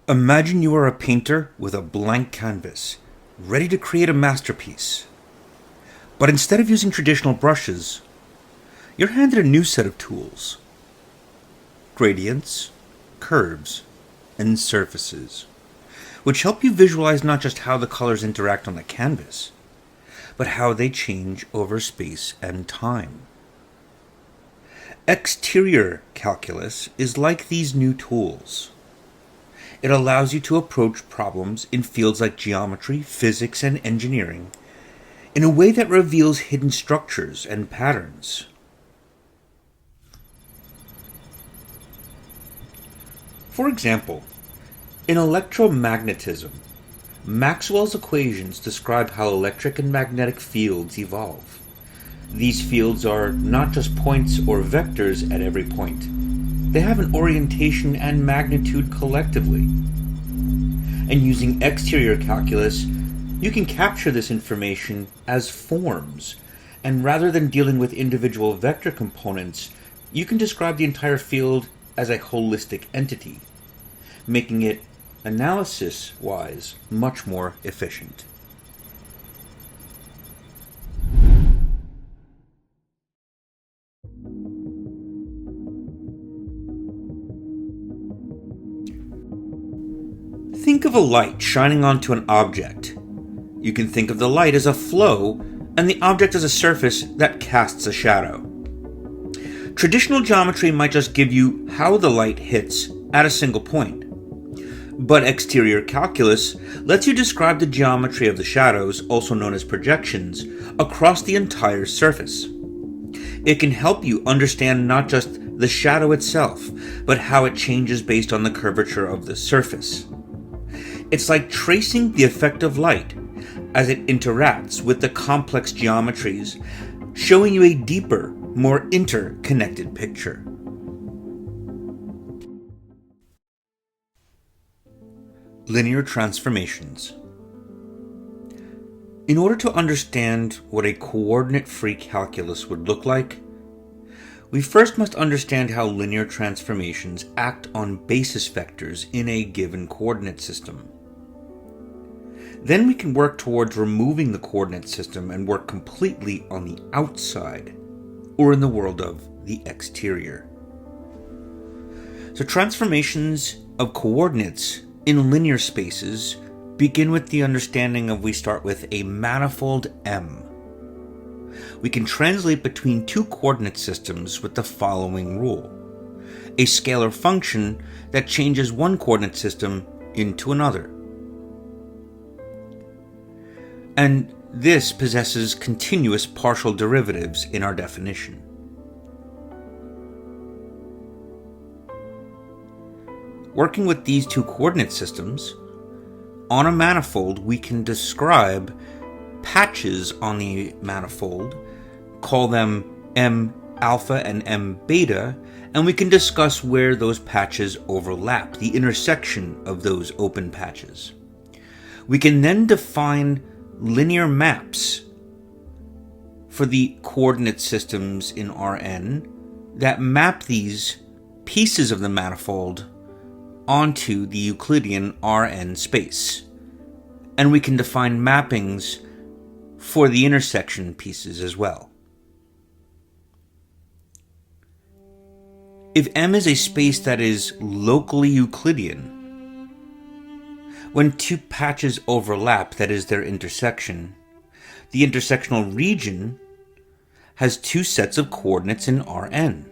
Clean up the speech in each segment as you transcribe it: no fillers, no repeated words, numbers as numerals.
Imagine you are a painter with a blank canvas, ready to create a masterpiece. But instead of using traditional brushes, you're handed a new set of tools: gradients, curves, and surfaces, which help you visualize not just how the colors interact on the canvas, but how they change over space and time. Exterior calculus is like these new tools. It allows you to approach problems in fields like geometry, physics, and engineering in a way that reveals hidden structures and patterns. For example, in electromagnetism, Maxwell's equations describe how electric and magnetic fields evolve. These fields are not just points or vectors at every point. They have an orientation and magnitude collectively. And using exterior calculus, you can capture this information as forms, and rather than dealing with individual vector components, you can describe the entire field as a holistic entity, making it, analysis-wise, much more efficient. Think of a light shining onto an object. You can think of the light as a flow and the object as a surface that casts a shadow. Traditional geometry might just give you how the light hits at a single point, but exterior calculus lets you describe the geometry of the shadows, also known as projections, across the entire surface. It can help you understand not just the shadow itself, but how it changes based on the curvature of the surface. It's like tracing the effect of light as it interacts with the complex geometries, showing you a deeper, more interconnected picture. Linear transformations. In order to understand what a coordinate-free calculus would look like, we first must understand how linear transformations act on basis vectors in a given coordinate system. Then we can work towards removing the coordinate system and work completely on the outside, or in the world of the exterior. So transformations of coordinates in linear spaces begin with the understanding of we start with a manifold M. We can translate between two coordinate systems with the following rule: a scalar function that changes one coordinate system into another. And this possesses continuous partial derivatives in our definition. Working with these two coordinate systems, on a manifold we can describe patches on the manifold, call them M alpha and M beta, and we can discuss where those patches overlap, the intersection of those open patches. We can then define linear maps for the coordinate systems in Rn that map these pieces of the manifold onto the Euclidean Rn space. And we can define mappings for the intersection pieces as well. If M is a space that is locally Euclidean, when two patches overlap, that is their intersection, the intersectional region has two sets of coordinates in Rn.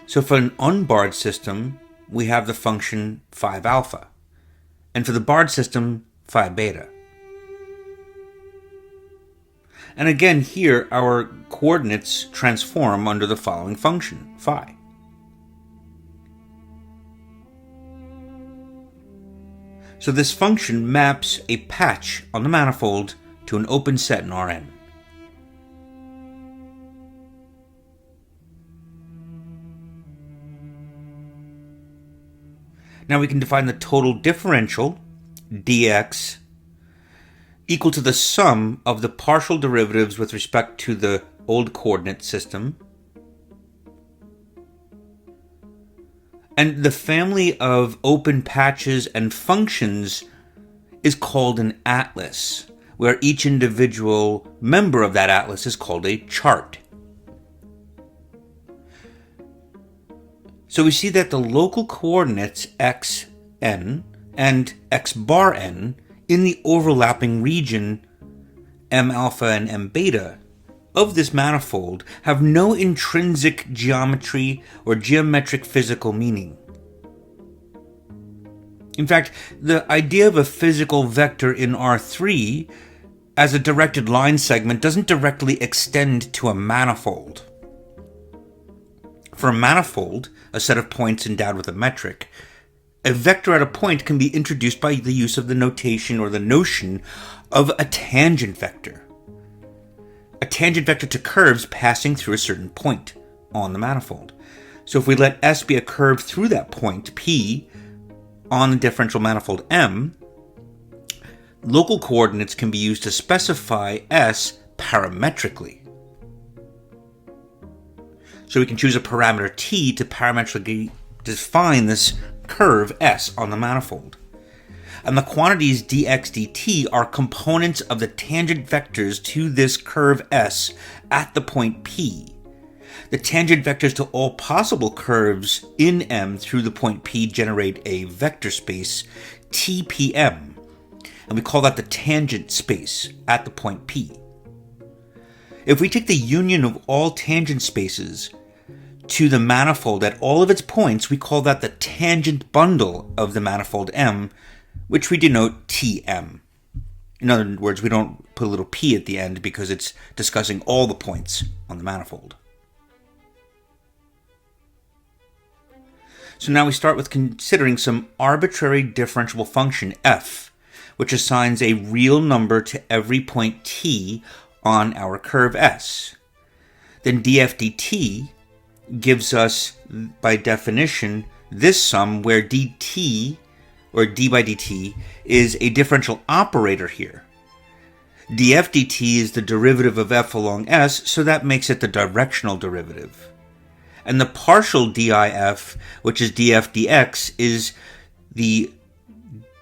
So for an unbarred system, we have the function phi alpha, and for the barred system, phi beta. And again, here our coordinates transform under the following function, phi. So this function maps a patch on the manifold to an open set in Rn. Now we can define the total differential, dx, equal to the sum of the partial derivatives with respect to the old coordinate system And the family of open patches and functions is called an atlas, where each individual member of that atlas is called a chart. So we see that the local coordinates xn and x bar n in the overlapping region m alpha and m beta of this manifold have no intrinsic geometry or geometric physical meaning. In fact, the idea of a physical vector in R3 as a directed line segment doesn't directly extend to a manifold. For a manifold, a set of points endowed with a metric, a vector at a point can be introduced by the use of the notation or the notion of a tangent vector. A tangent vector to curves passing through a certain point on the manifold. So if we let S be a curve through that point, P, on the differential manifold M, local coordinates can be used to specify S parametrically. So we can choose a parameter T to parametrically define this curve S on the manifold. And the quantities dx dt are components of the tangent vectors to this curve S at the point P. The tangent vectors to all possible curves in M through the point P generate a vector space TPM, and we call that the tangent space at the point P. If we take the union of all tangent spaces to the manifold at all of its points, we call that the tangent bundle of the manifold M, which we denote Tm. In other words, we don't put a little p at the end because it's discussing all the points on the manifold. So now we start with considering some arbitrary differentiable function f, which assigns a real number to every point t on our curve S. Then df dt gives us, by definition, this sum where dt, or d by dt, is a differential operator here. df dt is the derivative of f along S, so that makes it the directional derivative. And the partial dif, which is df dx, is the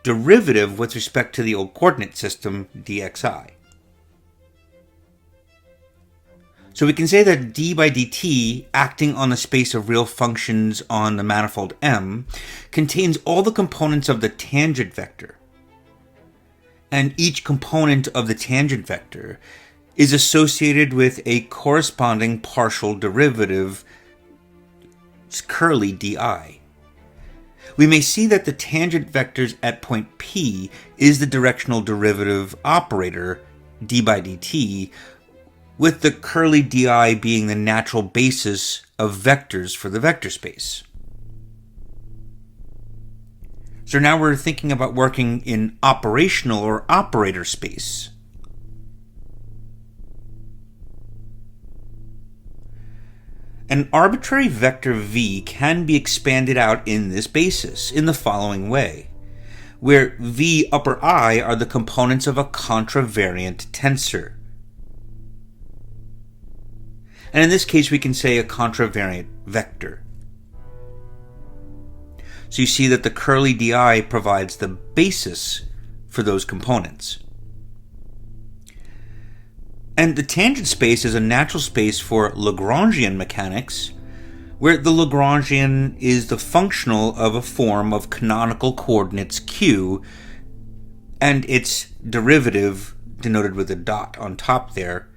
derivative with respect to the old coordinate system, dxi. So we can say that d by dt, acting on the space of real functions on the manifold M, contains all the components of the tangent vector. And each component of the tangent vector is associated with a corresponding partial derivative, curly di. We may see that the tangent vectors at point P is the directional derivative operator, d by dt, with the curly di being the natural basis of vectors for the vector space. So now we're thinking about working in operational or operator space. An arbitrary vector v can be expanded out in this basis in the following way, where v upper I are the components of a contravariant tensor. And in this case, we can say a contravariant vector. So you see that the curly di provides the basis for those components. And the tangent space is a natural space for Lagrangian mechanics, where the Lagrangian is the functional of a form of canonical coordinates q, and its derivative, denoted with a dot on top there,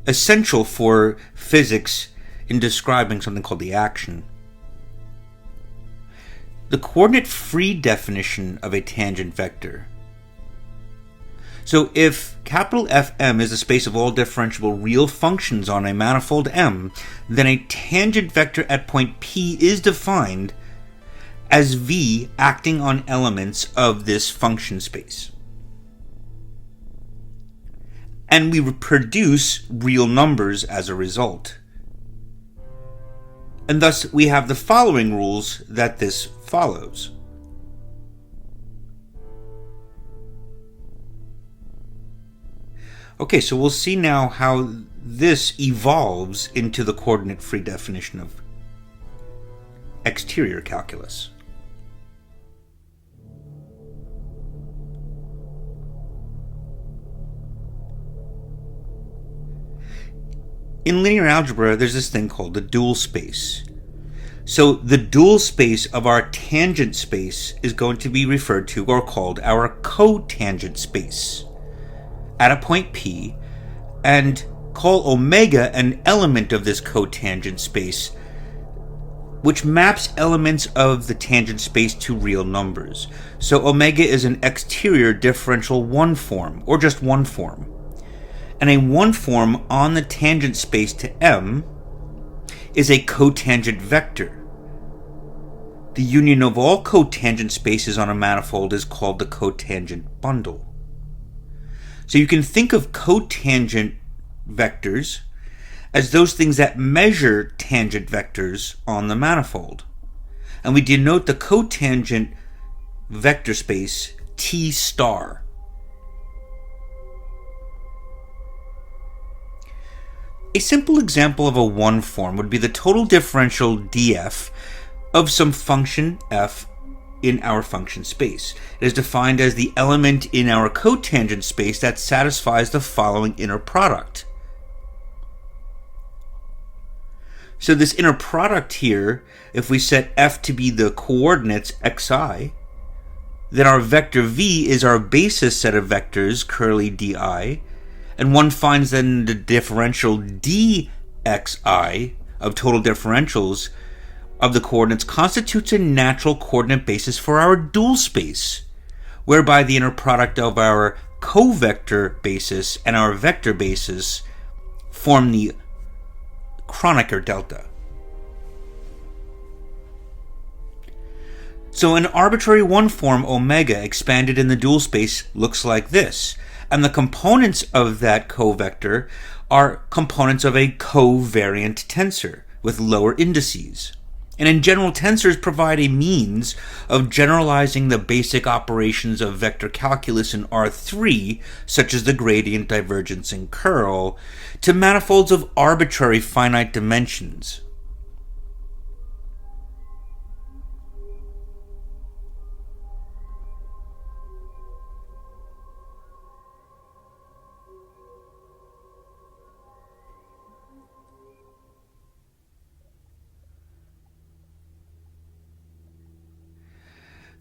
essential for physics in describing something called the action. The coordinate-free definition of a tangent vector. So if capital Fm is the space of all differentiable real functions on a manifold M, then a tangent vector at point P is defined as v acting on elements of this function space. And we produce real numbers as a result. And thus we have the following rules that this follows. Okay, so we'll see now how this evolves into the coordinate-free definition exterior calculus. In linear algebra, there's this thing called the dual space. So the dual space of our tangent space is going to be referred to or called our cotangent space at a point P, and call omega an element of this cotangent space, which maps elements of the tangent space to real numbers. So omega is an exterior differential one form, or just one form. And a one form on the tangent space to M is a cotangent vector. The union of all cotangent spaces on a manifold is called the cotangent bundle. So you can think of cotangent vectors as those things that measure tangent vectors on the manifold. And we denote the cotangent vector space T star. A simple example of a one form would be the total differential df of some function f in our function space. It is defined as the element in our cotangent space that satisfies the following inner product. So this inner product here, if we set f to be the coordinates xi, then our vector v is our basis set of vectors, curly di, and one finds then the differential dxi of total differentials of the coordinates constitutes a natural coordinate basis for our dual space, whereby the inner product of our covector basis and our vector basis form the Kronecker delta. So an arbitrary one form omega expanded in the dual space looks like this, and the components of that covector are components of a covariant tensor with lower indices. And in general, tensors provide a means of generalizing the basic operations of vector calculus in R3, such as the gradient, divergence, and curl, to manifolds of arbitrary finite dimensions.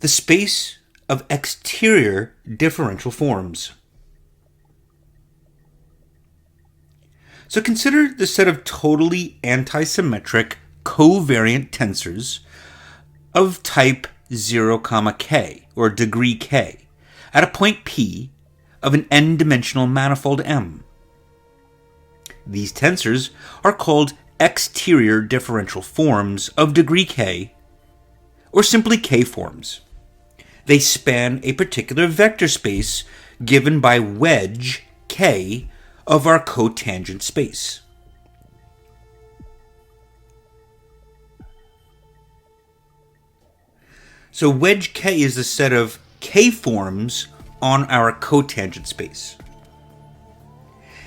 The space of exterior differential forms. So consider the set of totally antisymmetric covariant tensors of type 0, k, or degree k, at a point P of an n-dimensional manifold M. These tensors are called exterior differential forms of degree k, or simply k-forms. They span a particular vector space given by wedge k of our cotangent space. So wedge k is the set of k-forms on our cotangent space.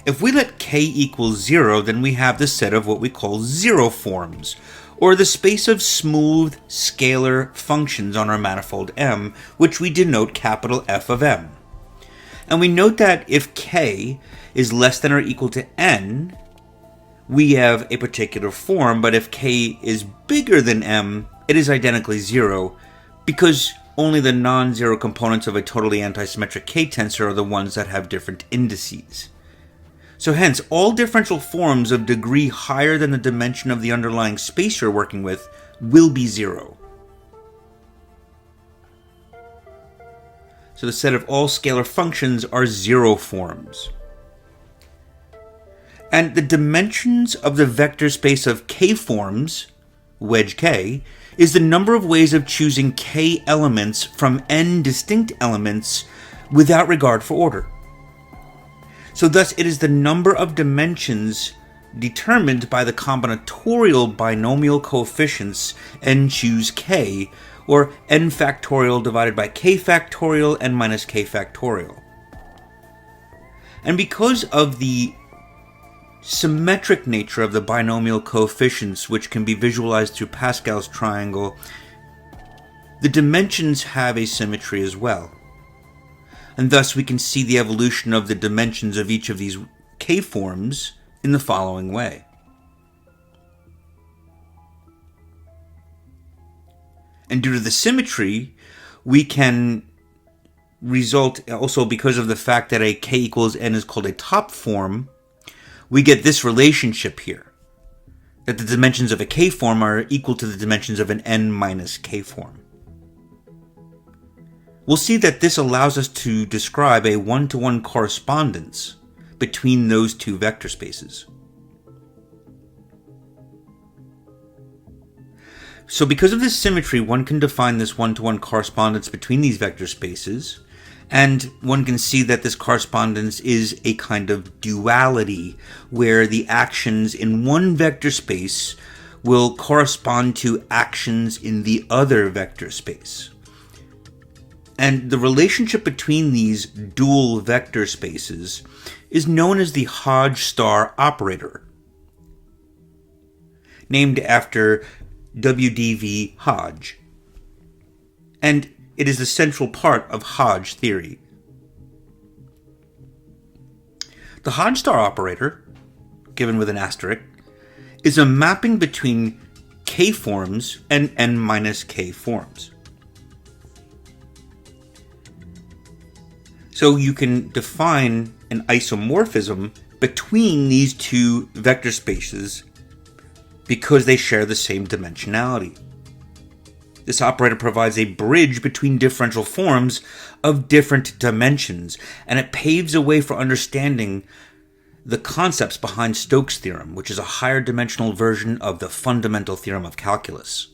If we let k equal 0, then we have the set of what we call zero forms, or the space of smooth scalar functions on our manifold M, which we denote capital F of M. And we note that if k is less than or equal to n, we have a particular form, but if k is bigger than m, it is identically 0, because only the non-zero components of a totally antisymmetric k-tensor are the ones that have different indices. So hence, all differential forms of degree higher than the dimension of the underlying space you're working with will be 0. So the set of all scalar functions are zero forms. And the dimensions of the vector space of k-forms, wedge k, is the number of ways of choosing k elements from n distinct elements without regard for order. So thus it is the number of dimensions determined by the combinatorial binomial coefficients n choose k, or n factorial divided by k factorial n minus k factorial. And because of the symmetric nature of the binomial coefficients, which can be visualized through Pascal's triangle, the dimensions have asymmetry as well. And thus we can see the evolution of the dimensions of each of these k-forms in the following way. And due to the symmetry, we can result also because of the fact that a k equals n is called a top form, we get this relationship here, that the dimensions of a k form are equal to the dimensions of an n minus k form. We'll see that this allows us to describe a one-to-one correspondence between those two vector spaces. So because of this symmetry, one can define this one-to-one correspondence between these vector spaces, and one can see that this correspondence is a kind of duality, where the actions in one vector space will correspond to actions in the other vector space. And the relationship between these dual vector spaces is known as the Hodge star operator, named after W.D.V. Hodge. And it is the central part of Hodge theory. The Hodge star operator, given with an asterisk, is a mapping between k-forms and n minus k forms. So you can define an isomorphism between these two vector spaces because they share the same dimensionality. This operator provides a bridge between differential forms of different dimensions, and it paves a way for understanding the concepts behind Stokes' theorem, which is a higher dimensional version of the fundamental theorem of calculus.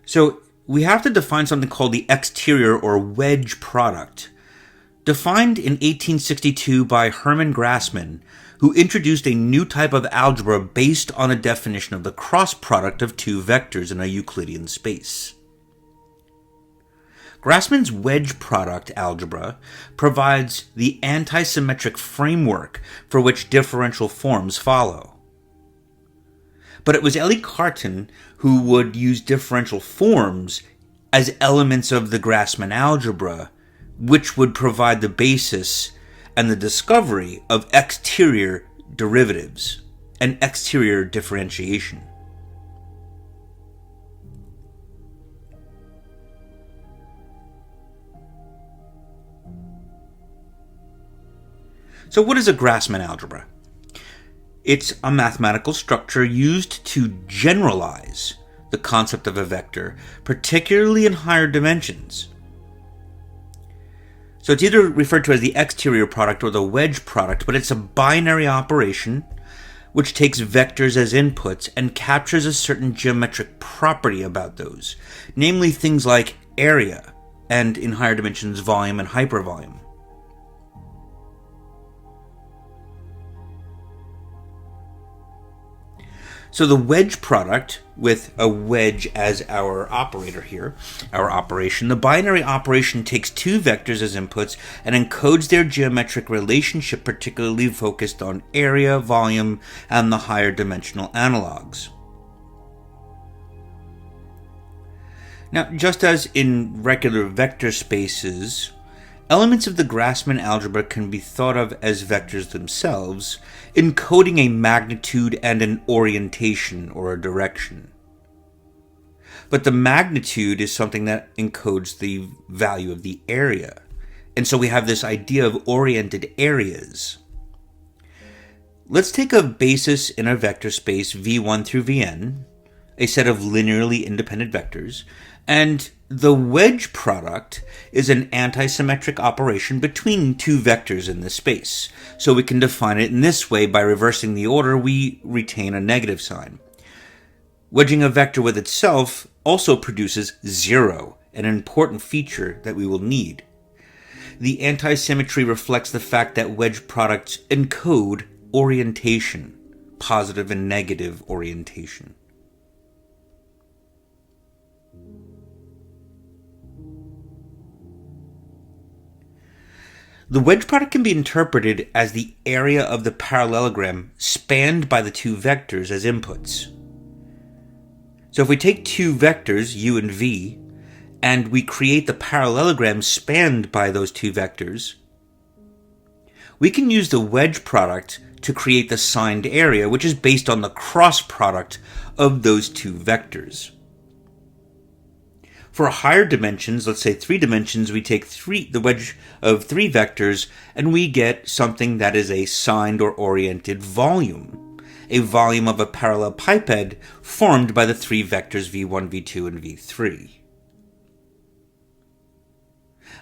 So we have to define something called the exterior or wedge product, defined in 1862 by Hermann Grassmann, who introduced a new type of algebra based on a definition of the cross product of two vectors in a Euclidean space. Grassmann's wedge product algebra provides the antisymmetric framework for which differential forms follow. But it was Élie Cartan who would use differential forms as elements of the Grassmann algebra, which would provide the basis and the discovery of exterior derivatives and exterior differentiation. So what is a Grassmann algebra? It's a mathematical structure used to generalize the concept of a vector, particularly in higher dimensions. So it's either referred to as the exterior product or the wedge product, but it's a binary operation which takes vectors as inputs and captures a certain geometric property about those, namely things like area and, in higher dimensions, volume and hypervolume. So the wedge product, with a wedge as our operator here, our operation, the binary operation takes two vectors as inputs and encodes their geometric relationship, particularly focused on area, volume, and the higher dimensional analogs. Now, just as in regular vector spaces, elements of the Grassmann algebra can be thought of as vectors themselves, encoding a magnitude and an orientation or a direction. But the magnitude is something that encodes the value of the area. And so we have this idea of oriented areas. Let's take a basis in a vector space v1 through vn, a set of linearly independent vectors, and the wedge product is an antisymmetric operation between two vectors in this space. So we can define it in this way: by reversing the order, we retain a negative sign. Wedging a vector with itself also produces zero, an important feature that we will need. The antisymmetry reflects the fact that wedge products encode orientation, positive and negative orientation. The wedge product can be interpreted as the area of the parallelogram spanned by the two vectors as inputs. So if we take two vectors, u and v, and we create the parallelogram spanned by those two vectors, we can use the wedge product to create the signed area, which is based on the cross product of those two vectors. For higher dimensions, let's say 3 dimensions, we take the wedge of 3 vectors and we get something that is a signed or oriented volume, a volume of a parallelepiped formed by the 3 vectors v1, v2, and v3.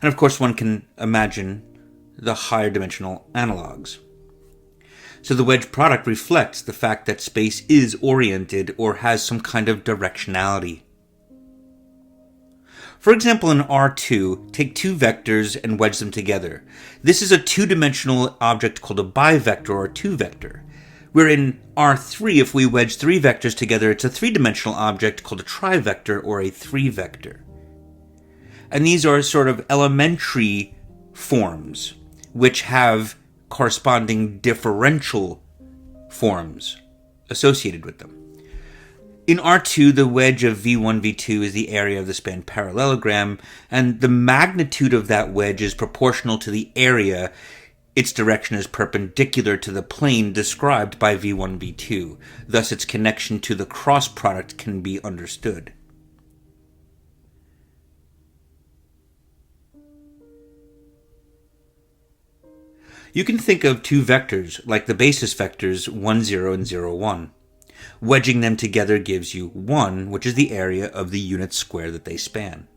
And of course one can imagine the higher dimensional analogs. So the wedge product reflects the fact that space is oriented or has some kind of directionality. For example, in R2, take 2 vectors and wedge them together. This is a 2-dimensional object called a bivector or 2-vector. Where in R3, if we wedge 3 vectors together, it's a 3-dimensional object called a trivector or a 3-vector. And these are sort of elementary forms, which have corresponding differential forms associated with them. In R2, the wedge of v1, v2 is the area of the spanned parallelogram, and the magnitude of that wedge is proportional to the area. Its direction is perpendicular to the plane described by v1, v2. Thus, its connection to the cross product can be understood. You can think of 2 vectors like the basis vectors 1, 0, and 0, 1. Wedging them together gives you 1, which is the area of the unit square that they span.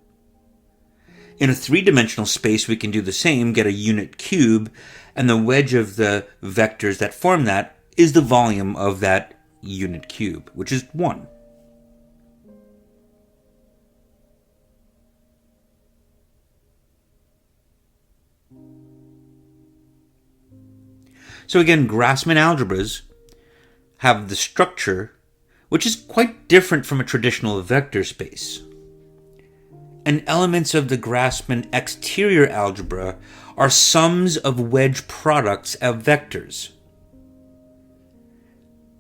In a 3-dimensional space, we can do the same, get a unit cube, and the wedge of the vectors that form that is the volume of that unit cube, which is 1. So again, Grassmann algebras have the structure which is quite different from a traditional vector space. And elements of the Grassmann exterior algebra are sums of wedge products of vectors.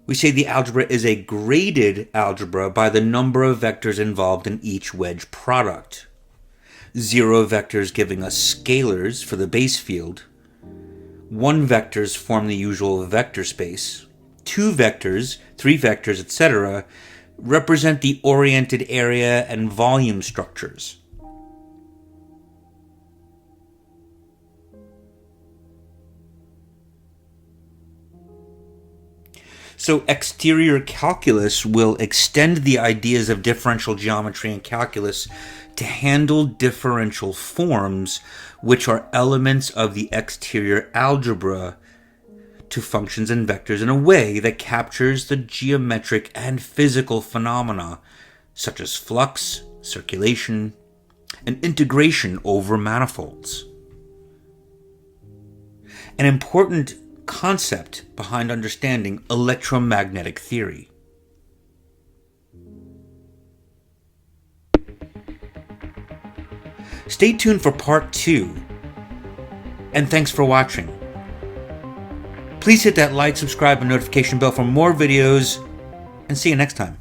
We say the algebra is a graded algebra by the number of vectors involved in each wedge product. 0 vectors giving us scalars for the base field. 1 vectors form the usual vector space. 2 vectors, 3 vectors, etc. represent the oriented area and volume structures. So exterior calculus will extend the ideas of differential geometry and calculus to handle differential forms, which are elements of the exterior algebra, to functions and vectors in a way that captures the geometric and physical phenomena, such as flux, circulation, and integration over manifolds. An important concept behind understanding electromagnetic theory. Stay tuned for part 2, and thanks for watching. Please hit that like, subscribe, and notification bell for more videos, and see you next time.